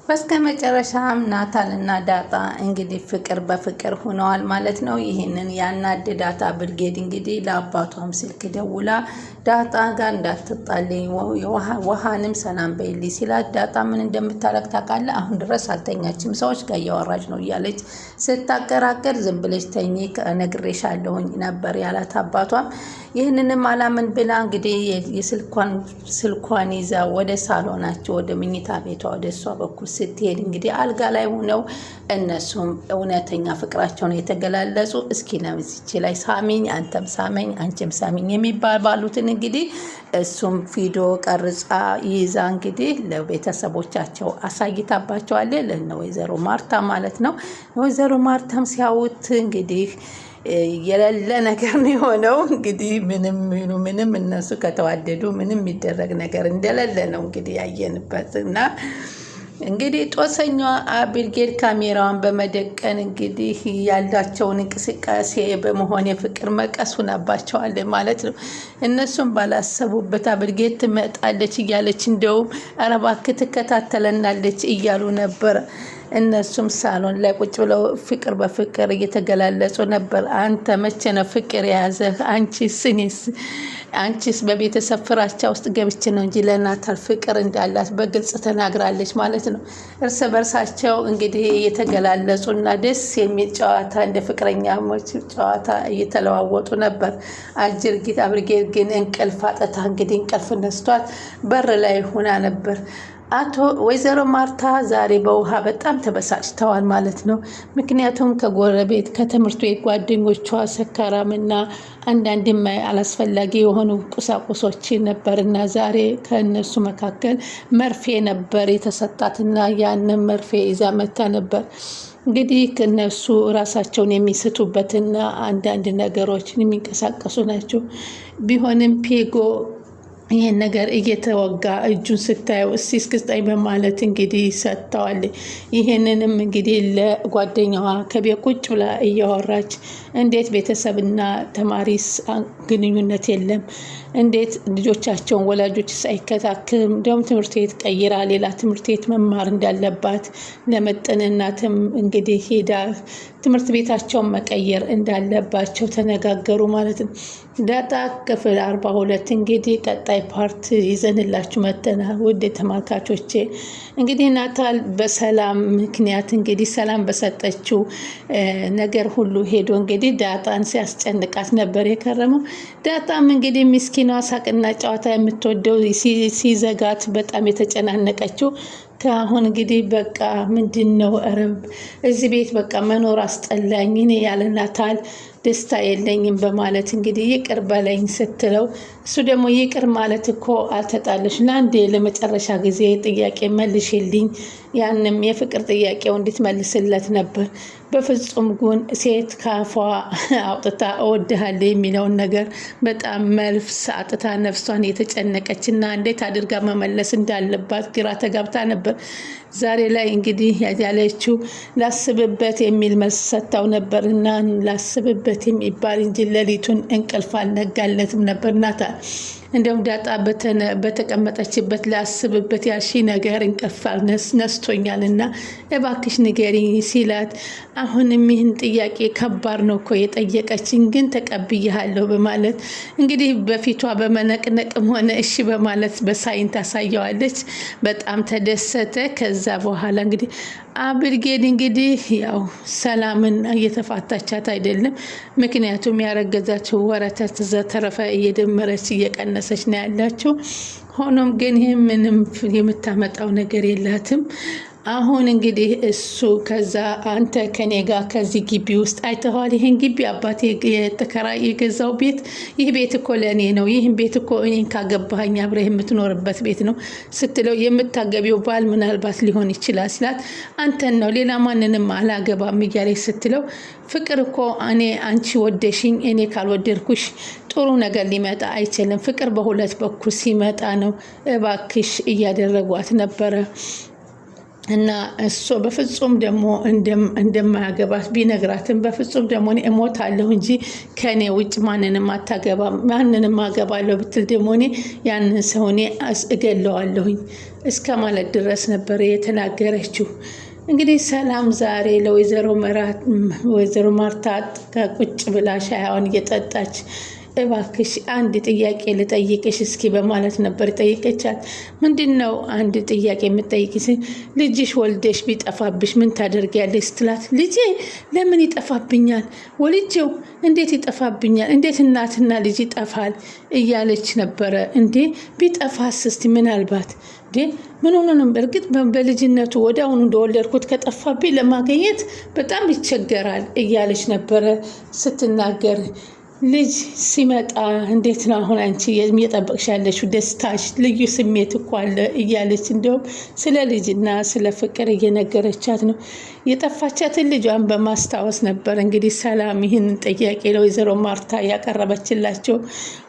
በስተመጨረሻም ናታልና ዳጣ እንግዲህ ፍቅር በፍቅር ሆነዋል ማለት ነው። ይህንን ያናደዳት ብርጌድ እንግዲህ ለአባቷም ስልክ ደውላ ዳጣ ጋር እንዳትጣልኝ ውሃንም ሰላም በይልኝ ሲላት ዳጣ ምን እንደምታረግ ታውቃለህ? አሁን ድረስ አልተኛችም፣ ሰዎች ጋር እያወራች ነው እያለች ስታቀራቀር ዝም ብለሽ ተኚ ነግሬሻለሁኝ ነበር ያላት አባቷም። ይህንንም አላምን ብላ እንግዲህ ስልኳን ይዛ ወደ ሳሎናቸው ወደ መኝታ ቤቷ ወደ እሷ በኩል ስትሄድ እንግዲህ አልጋ ላይ ሆነው እነሱም እውነተኛ ፍቅራቸውን የተገላለጹ እስኪ ለምዚች ላይ ሳሚኝ አንተም ሳመኝ አንቺም ሳሚኝ የሚባባሉትን እንግዲህ እሱም ቪዲዮ ቀርጻ ይዛ እንግዲህ ለቤተሰቦቻቸው አሳይታባቸዋለች። ለነ ወይዘሮ ማርታ ማለት ነው። ወይዘሮ ማርታም ሲያዩት እንግዲህ የሌለ ነገር ነው የሆነው። እንግዲህ ምንም እነሱ ከተዋደዱ ምንም የሚደረግ ነገር እንደሌለ ነው እንግዲህ ያየንበት እና እንግዲህ ጦሰኛዋ ብርጌድ ካሜራዋን በመደቀን እንግዲህ ያላቸውን እንቅስቃሴ በመሆን የፍቅር መቀስ ሆናባቸዋል ማለት ነው። እነሱም ባላሰቡበት ብርጌድ ትመጣለች እያለች እንደውም ኧረ እባክህ ትከታተለናለች እያሉ ነበር። እነሱም ሳሎን ላይ ቁጭ ብለው ፍቅር በፍቅር እየተገላለጹ ነበር። አንተ መቼ ነው ፍቅር የያዘህ? አንቺስ በቤተሰብ ፍራቻ ውስጥ ገብቼ ነው እንጂ ለናታል ፍቅር እንዳላት በግልጽ ተናግራለች ማለት ነው። እርስ በርሳቸው እንግዲህ እየተገላለጹና ደስ የሚል ጨዋታ እንደ ፍቅረኛሞች ጨዋታ እየተለዋወጡ ነበር። አጅርጊት ብርጌድ ግን እንቅልፍ አጥታ እንግዲህ እንቅልፍ ነስቷት በር ላይ ሆና ነበር። ወይዘሮ ማርታ ዛሬ በውሃ በጣም ተበሳጭተዋል ማለት ነው። ምክንያቱም ከጎረቤት ከትምህርት ቤት ጓደኞቿ ሰካራምና አንዳንድ አላስፈላጊ የሆኑ ቁሳቁሶች ነበርና ዛሬ ከእነሱ መካከል መርፌ ነበር የተሰጣትና ያንን መርፌ ይዛ መታ ነበር። እንግዲህ ከነሱ ራሳቸውን የሚስቱበትና አንዳንድ ነገሮችን የሚንቀሳቀሱ ናቸው። ቢሆንም ፔጎ ይህን ነገር እየተወጋ እጁን ስታየው እስክስጠኝ በማለት እንግዲህ ሰጥተዋል። ይህንንም እንግዲህ ለጓደኛዋ ከቤት ቁጭ ብላ እያወራች እንዴት ቤተሰብና ተማሪስ ግንኙነት የለም? እንዴት ልጆቻቸውን ወላጆች ሳይከታከም እንዲሁም ትምህርት ቤት ቀይራ ሌላ ትምህርት ቤት መማር እንዳለባት ለመጠንናትም እንግዲህ ሄዳ ትምህርት ቤታቸውን መቀየር እንዳለባቸው ተነጋገሩ ማለት ነው። ዳጣ ክፍል 42 እንግዲህ ቀጣይ ፓርት ይዘንላችሁ መጥተናል። ውድ ተመልካቾቼ እንግዲህ ናታል በሰላም ምክንያት እንግዲህ ሰላም በሰጠችው ነገር ሁሉ ሄዶ እንግዲህ ዳጣን ሲያስጨንቃት ነበር የከረመው። ዳጣም እንግዲህ ምስኪኗ ሳቅና ጨዋታ የምትወደው ሲዘጋት በጣም የተጨናነቀችው ከአሁን እንግዲህ በቃ ምንድነው ረብ እዚህ ቤት በቃ መኖር አስጠላኝ፣ እኔ ያለ ናታል ደስታ የለኝም በማለት እንግዲህ ይቅር በለኝ ስትለው እሱ ደግሞ ይቅር ማለት እኮ አልተጣለሽ ለአንዴ ለመጨረሻ ጊዜ ጥያቄ መልሽልኝ፣ ያንም የፍቅር ጥያቄው እንድትመልስለት ነበር። በፍጹም ጉን ሴት ካፏ አውጥታ እወድሃለሁ የሚለውን ነገር በጣም መልስ አጥታ ነፍሷን የተጨነቀችና እንዴት አድርጋ መመለስ እንዳለባት ግራ ተጋብታ ነበር። ዛሬ ላይ እንግዲህ ያለችው ላስብበት የሚል መልስ ሰጥታው ነበርና ላስብበት የሚባል እንጂ ሌሊቱን እንቅልፍ አልነጋለትም ነበር ናታል። እንደውም ዳጣ በተቀመጠችበት ላስብበት ያልሺ ነገር እንቅልፍ ነስቶኛልና እባክሽ ንገሪኝ ሲላት አሁንም ይህን ጥያቄ ከባድ ነው እኮ የጠየቀችኝ ግን ተቀብያለሁ በማለት እንግዲህ በፊቷ በመነቅነቅም ሆነ እሺ በማለት በሳይን ታሳየዋለች። በጣም ተደሰተ። ከዛ በኋላ እንግዲህ ብርጌድ እንግዲህ ያው ሰላምን እየተፋታቻት አይደለም። ምክንያቱም ያረገዛችው ወረተት ዘተረፈ እየደመረች እየቀነሰች ነው ያላችሁ። ሆኖም ግን ይህ ምንም የምታመጣው ነገር የላትም። አሁን እንግዲህ እሱ ከዛ አንተ ከኔ ጋር ከዚህ ግቢ ውስጥ አይተዋል? ይህን ግቢ አባቴ የገዛው ቤት፣ ይህ ቤት እኮ ለእኔ ነው። ይህን ቤት እኮ እኔን ካገባኸኝ አብረህ የምትኖርበት ቤት ነው ስትለው የምታገቢው ባል ምናልባት ሊሆን ይችላል ሲላት አንተን ነው ሌላ ማንንም አላገባም እያለች ስትለው ፍቅር እኮ እኔ አንቺ ወደሽኝ እኔ ካልወደድኩሽ ጥሩ ነገር ሊመጣ አይችልም። ፍቅር በሁለት በኩል ሲመጣ ነው። እባክሽ እያደረጓት ነበረ። እና እሱ በፍጹም ደግሞ እንደማያገባት ቢነግራትም በፍጹም ደግሞ እኔ እሞታለሁ እንጂ ከእኔ ውጭ ማንንም አታገባም፣ ማንንም አገባለሁ ብትል ደግሞ እኔ ያንን ሰው እኔ እገለዋለሁኝ እስከ ማለት ድረስ ነበር የተናገረችው። እንግዲህ ሰላም ዛሬ ለወይዘሮ ማርታ ቁጭ ብላ ሻያዋን እየጠጣች እባክሽ አንድ ጥያቄ ልጠይቅሽ እስኪ በማለት ነበር ጠይቀቻት። ምንድን ነው አንድ ጥያቄ የምጠይቅሽ? ልጅሽ ወልደሽ ቢጠፋብሽ ምን ታደርጊያለሽ ስትላት፣ ልጄ ለምን ይጠፋብኛል? ወልጄው እንዴት ይጠፋብኛል? እንዴት እናትና ልጅ ይጠፋል? እያለች ነበረ። እንዴ ቢጠፋስ እስቲ ምናልባት ምን ሆነንም በእርግጥ በልጅነቱ ወደ አሁኑ እንደወለድኩት ከጠፋብኝ ለማግኘት በጣም ይቸገራል እያለች ነበረ ስትናገር። ልጅ ሲመጣ እንዴት ነው አሁን አንቺ እየጠበቅሽ ያለሽው? ደስታሽ ልዩ ስሜት እኮ አለ እያለች እንዲሁም ስለ ልጅና ስለ ፍቅር እየነገረቻት ነው። የጠፋቻትን ልጇን በማስታወስ ነበር እንግዲህ ሰላም ይህንን ጥያቄ ለወይዘሮ ማርታ ያቀረበችላቸው።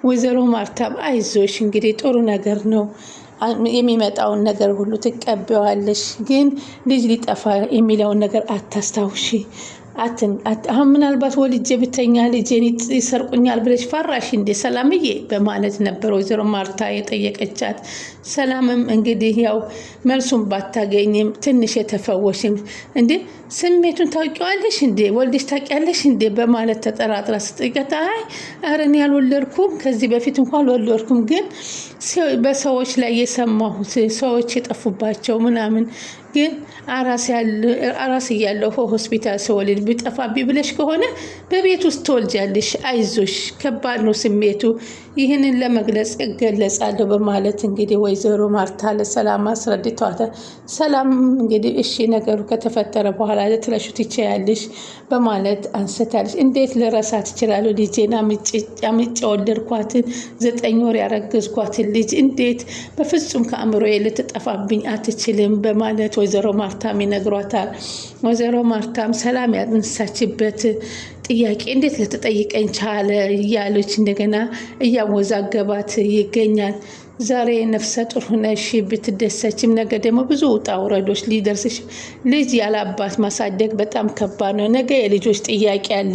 ወይዘሮ ማርታም አይዞሽ እንግዲህ ጥሩ ነገር ነው፣ የሚመጣውን ነገር ሁሉ ትቀበዋለሽ፣ ግን ልጅ ሊጠፋ የሚለውን ነገር አታስታውሺ። አሁን ምናልባት ወልጄ ብተኛ ልጄን ይሰርቁኛል ብለሽ ፈራሽ እንዴ ሰላምዬ? በማለት ነበር ወይዘሮ ማርታ የጠየቀቻት። ሰላምም እንግዲህ ያው መልሱን ባታገኝም ትንሽ የተፈወሽም እንዴ ስሜቱን ታውቂዋለሽ እንዴ ወልደሽ ታውቂያለሽ እንዴ በማለት ተጠራጥራ ስትጠይቃት፣ አይ ኧረ እኔ አልወለድኩም ከዚህ በፊት እንኳን አልወለድኩም፣ ግን በሰዎች ላይ የሰማሁት ሰዎች የጠፉባቸው ምናምን፣ ግን አራስ እያለሁ ሆስፒታል ስወልድ ቢጠፋብኝ ብለሽ ከሆነ በቤት ውስጥ ትወልጃለሽ፣ አይዞሽ፣ ከባድ ነው ስሜቱ፣ ይህንን ለመግለጽ እገለጻለሁ በማለት እንግዲህ ወይዘሮ ማርታ ለሰላም አስረድቷታል። ሰላም እንግዲህ እሺ ነገሩ ከተፈጠረ በኋላ ልትረሺው ትችያለሽ በማለት አንስታለች። እንዴት ልረሳ ትችላለሁ? ልጄን አምጬ ወለድኳትን 9 ወር ያረገዝኳትን ልጅ እንዴት በፍጹም ከአእምሮዬ ልትጠፋብኝ አትችልም በማለት ወይዘሮ ማርታም ይነግሯታል። ወይዘሮ ማርታም ሰላም ያነሳችበት ጥያቄ እንዴት ልትጠይቀኝ ቻለ እያለች እንደገና እያወዛገባት ይገኛል። ዛሬ ነፍሰ ጡር ሆነሽ ብትደሰችም ነገ ደግሞ ብዙ ውጣ ውረዶች ሊደርስሽ፣ ልጅ ያለ አባት ማሳደግ በጣም ከባድ ነው። ነገ የልጆች ጥያቄ አለ፣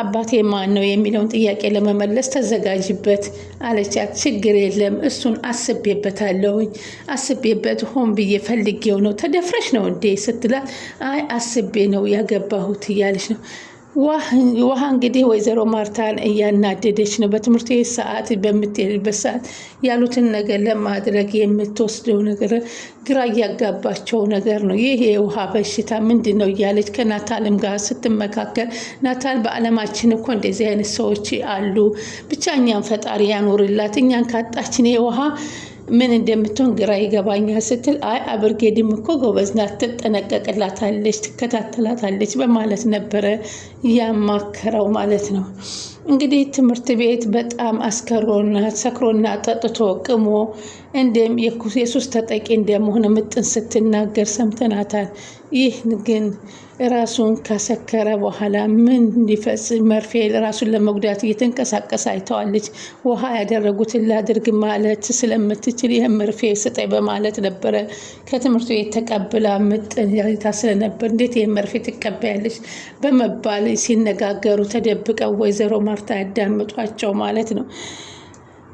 አባቴ ማን ነው የሚለውን ጥያቄ ለመመለስ ተዘጋጅበት አለቻት። ችግር የለም እሱን አስቤበታለሁኝ፣ አስቤበት ሆን ብዬ ፈልጌው ነው። ተደፍረሽ ነው እንዴ ስትላት፣ አይ አስቤ ነው ያገባሁት እያለች ነው። ውሃ እንግዲህ ወይዘሮ ማርታን እያናደደች ነው። በትምህርት ቤት ሰዓት በምትሄድበት ሰዓት ያሉትን ነገር ለማድረግ የምትወስደው ነገር ግራ እያጋባቸው ነገር ነው። ይህ የውሃ በሽታ ምንድን ነው እያለች ከናታልም ጋር ስትመካከል፣ ናታል በዓለማችን እኮ እንደዚህ አይነት ሰዎች አሉ፣ ብቻ እኛን ፈጣሪ ያኖርላት፣ እኛን ካጣችን የውሃ ምን እንደምትሆን ግራ ይገባኛል ስትል፣ አይ አብርጌድም እኮ ጎበዝ ናት፣ ትጠነቀቅላታለች፣ ትከታተላታለች በማለት ነበረ ያማከረው ማለት ነው። እንግዲህ ትምህርት ቤት በጣም ሰክሮና ጠጥቶ ቅሞ የሱስ ተጠቂ እንደመሆነ ምጥን ስትናገር ሰምተናታል። ይህ ግን ራሱን ካሰከረ በኋላ ምን ሊፈጽም መርፌ ራሱን ለመጉዳት እየተንቀሳቀሰ አይተዋለች። ውሃ ያደረጉትን ላድርግ ማለት ስለምትችል ይህ መርፌ ስጠኝ በማለት ነበረ ከትምህርት ቤት ተቀብላ ምጥን ያታ ስለነበር እንዴት ይህ መርፌ ትቀበያለች በመባል ሲነጋገሩ ተደብቀው ወይዘሮ ማርታ ያዳምጧቸው ማለት ነው።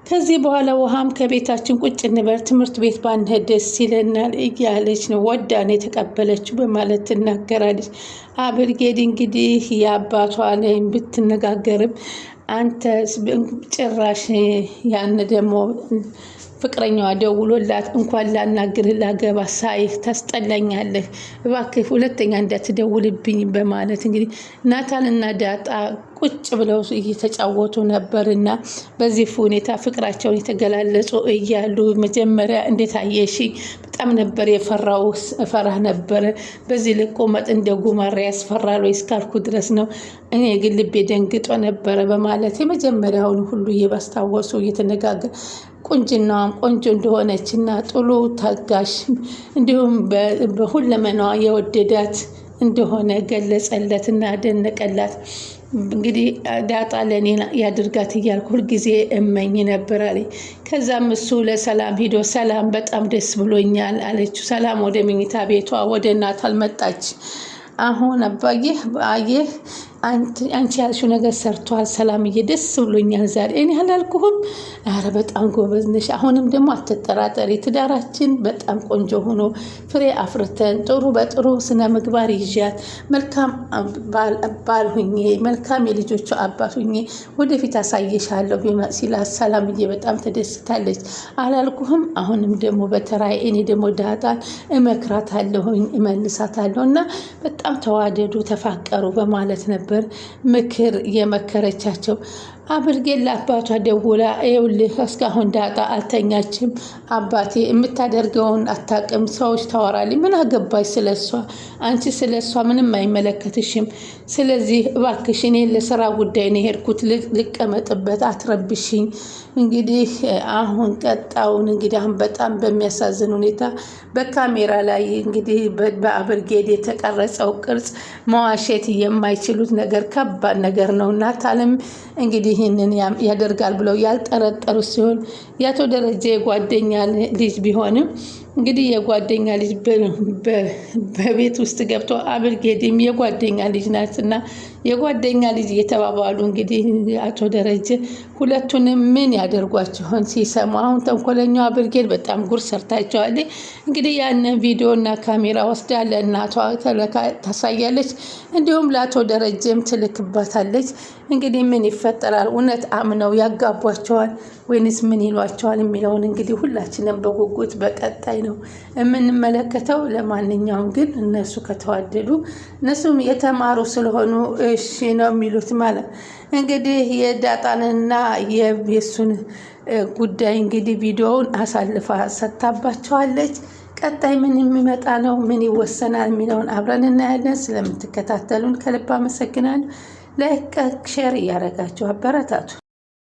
ከዚህ በኋላ ውሃም ከቤታችን ቁጭ እንበል ትምህርት ቤት ባንሄድ ደስ ይለናል እያለች ነው ወዳን የተቀበለችው በማለት ትናገራለች። አብርጌድ እንግዲህ የአባቷ ላይ ብትነጋገርም አንተ ጭራሽ ያን ደግሞ ፍቅረኛዋ ደውሎላት እንኳን ላናግርህ ላገባ ሳይህ ታስጠላኛለህ፣ እባክህ ሁለተኛ እንዳትደውልብኝ በማለት እንግዲህ ናታልና ዳጣ ቁጭ ብለው እየተጫወቱ ነበርና በዚህ ሁኔታ ፍቅራቸውን የተገላለጹ እያሉ መጀመሪያ እንዴት አየሽ? በጣም ነበር እፈራህ ነበረ፣ በዚህ ልቆ መጥ እንደ ጉማሬ ያስፈራል ወይ እስካልኩ ድረስ ነው፣ እኔ ግን ልቤ ደንግጦ ነበረ በማለት የመጀመሪያውን ሁሉ እየባስታወሱ እየተነጋገር ቁንጅናዋም ቆንጆ እንደሆነችና ጥሉ ታጋሽ እንዲሁም በሁለመናዋ የወደዳት እንደሆነ ገለጸለትና አደነቀላት። እንግዲህ ዳጣ ለእኔ ያድርጋት እያልኩ ሁልጊዜ እመኝ ነበር አለኝ። ከዛም እሱ ለሰላም ሂዶ ሰላም በጣም ደስ ብሎኛል አለችው። ሰላም ወደ መኝታ ቤቷ ወደ እናት አልመጣች። አሁን አየህ አንቺ ያልሽው ነገር ሰርቷል ሰላምዬ፣ ደስ ብሎኛል ዛሬ። እኔ አላልኩህም? ኧረ በጣም ጎበዝ ነሽ። አሁንም ደግሞ አትጠራጠሪ፣ ትዳራችን በጣም ቆንጆ ሆኖ ፍሬ አፍርተን ጥሩ በጥሩ ስነ ምግባር ይዣት መልካም ባል ሁኜ መልካም የልጆቹ አባት ሁኜ ወደፊት አሳይሻለሁ ሲላት ሰላምዬ በጣም ተደስታለች። አላልኩህም? አሁንም ደግሞ በተራይ እኔ ደግሞ ዳጣን እመክራታለሁኝ እመልሳታለሁ እና በጣም ተዋደዱ ተፋቀሩ በማለት ነበር ምክር የመከረቻቸው። አብርጌል ለአባቷ ደውላ ይኸውልህ እስካሁን ዳጣ አልተኛችም፣ አባቴ የምታደርገውን አታውቅም፣ ሰዎች ታወራልኝ፣ ምን አገባሽ ስለሷ? አንቺ ስለሷ ምንም አይመለከትሽም። ስለዚህ እባክሽ እኔ ለስራ ጉዳይ ነው የሄድኩት፣ ልቀመጥበት፣ አትረብሽኝ። እንግዲህ አሁን ቀጣውን እንግዲህ አሁን በጣም በሚያሳዝን ሁኔታ በካሜራ ላይ እንግዲህ በአብርጌድ የተቀረጸው ቅርጽ መዋሸት የማይችሉት ነገር ከባድ ነገር ነው። ናታልም እንግዲህ ይህንን ያደርጋል ብለው ያልጠረጠሩ ሲሆን የአቶ ደረጀ የጓደኛ ልጅ ቢሆንም እንግዲህ የጓደኛ ልጅ በቤት ውስጥ ገብቶ አብርጌድም የጓደኛ ልጅ ናት እና የጓደኛ ልጅ እየተባባሉ እንግዲህ አቶ ደረጀ ሁለቱንም ምን ያደርጓቸውን ሲሰሙ አሁን ተንኮለኛው አብርጌድ በጣም ጉር ሰርታቸዋለች። እንግዲህ ያንን ቪዲዮ እና ካሜራ ወስዳ ለእናቷ ታሳያለች፣ እንዲሁም ለአቶ ደረጀም ትልክባታለች። እንግዲህ ምን ይፈጠራል? እውነት አምነው ያጋቧቸዋል ወይንስ ምን ይሏቸዋል የሚለውን እንግዲህ ሁላችንም በጉጉት በቀጣይ ነው የምንመለከተው። ለማንኛውም ግን እነሱ ከተዋደዱ እነሱም የተማሩ ስለሆኑ እሺ ነው የሚሉት ማለት እንግዲህ የዳጣንና የሱን ጉዳይ እንግዲህ ቪዲዮውን አሳልፋ ሰጥታባቸዋለች። ቀጣይ ምን የሚመጣ ነው ምን ይወሰናል የሚለውን አብረን እናያለን። ስለምትከታተሉን ከልብ አመሰግናለሁ። ላይክ ሼር እያደረጋችሁ አበረታቱ።